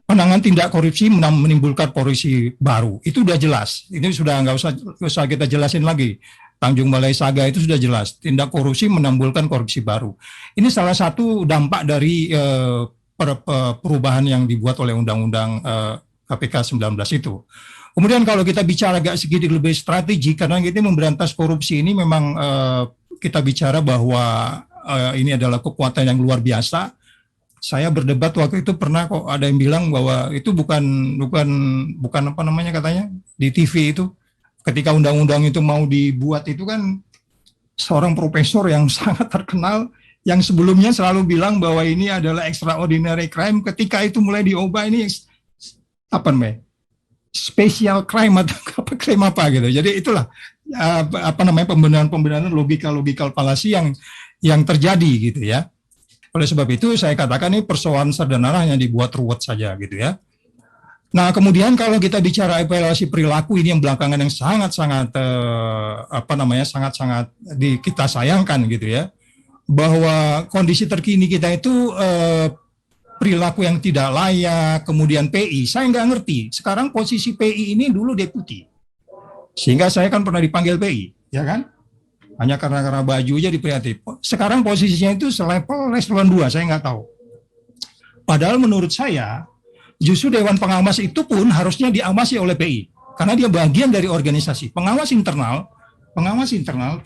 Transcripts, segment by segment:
Penanganan tindak korupsi menimbulkan korupsi baru, itu udah jelas. Ini sudah nggak usah kita jelasin lagi. Tanjung Balai Saga itu sudah jelas. Tindak korupsi menimbulkan korupsi baru. Ini salah satu dampak dari perubahan yang dibuat oleh Undang-Undang KPK 19 itu. Kemudian kalau kita bicara agak sedikit lebih strategi, karena kita memberantas korupsi ini memang kita bicara bahwa ini adalah kekuatan yang luar biasa. Saya berdebat waktu itu pernah kok ada yang bilang bahwa itu bukan apa namanya katanya di TV itu ketika undang-undang itu mau dibuat itu kan seorang profesor yang sangat terkenal yang sebelumnya selalu bilang bahwa ini adalah extraordinary crime, ketika itu mulai diubah ini apa namanya special crime atau apa crime apa gitu. Jadi itulah apa namanya pembenaran logika palasi yang terjadi gitu ya. Oleh sebab itu saya katakan ini persoalan sederhana hanya dibuat ruwet saja gitu ya. Nah kemudian kalau kita bicara evaluasi perilaku ini yang belakangan yang sangat-sangat sangat-sangat kita sayangkan gitu ya, bahwa kondisi terkini kita itu perilaku yang tidak layak, kemudian PI, saya nggak ngerti. Sekarang posisi PI ini dulu deputi, sehingga saya kan pernah dipanggil PI, ya kan? Hanya karena baju aja diprihatin. Sekarang posisinya itu selevel eselon 2, saya nggak tahu. Padahal menurut saya, justru Dewan Pengawas itu pun harusnya diawasi oleh PI. Karena dia bagian dari organisasi. Pengawas internal,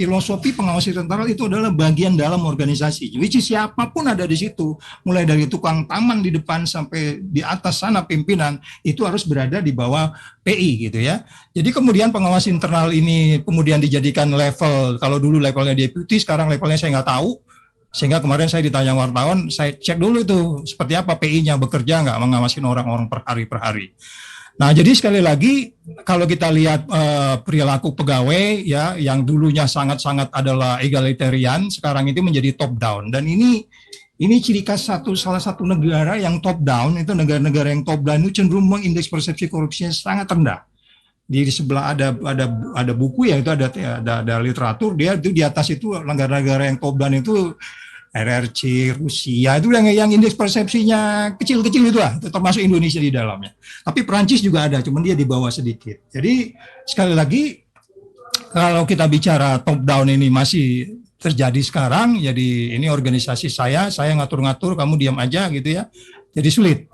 filosofi pengawas internal itu adalah bagian dalam organisasi. Which is siapapun ada di situ, mulai dari tukang taman di depan sampai di atas sana pimpinan, itu harus berada di bawah PI gitu ya. Jadi kemudian pengawas internal ini kemudian dijadikan level, kalau dulu levelnya deputi, sekarang levelnya saya nggak tahu. Sehingga kemarin saya ditanya wartawan, saya cek dulu itu seperti apa PI-nya bekerja nggak mengawasin orang-orang per hari. Nah, jadi sekali lagi kalau kita lihat perilaku pegawai ya yang dulunya sangat-sangat adalah egalitarian, sekarang itu menjadi top down, dan ini ciri khas salah satu negara yang top down. Itu negara-negara yang top down itu cenderung indeks persepsi korupsinya sangat rendah. Di sebelah ada buku ya, itu ada literatur, dia itu di atas itu negara-negara yang top down itu RRC, Rusia, itu yang indeks persepsinya kecil-kecil itu lah, termasuk Indonesia di dalamnya. Tapi Perancis juga ada, cuman dia di bawah sedikit. Jadi sekali lagi, kalau kita bicara top down ini masih terjadi sekarang, jadi ini organisasi saya ngatur-ngatur, kamu diam aja gitu ya, jadi sulit.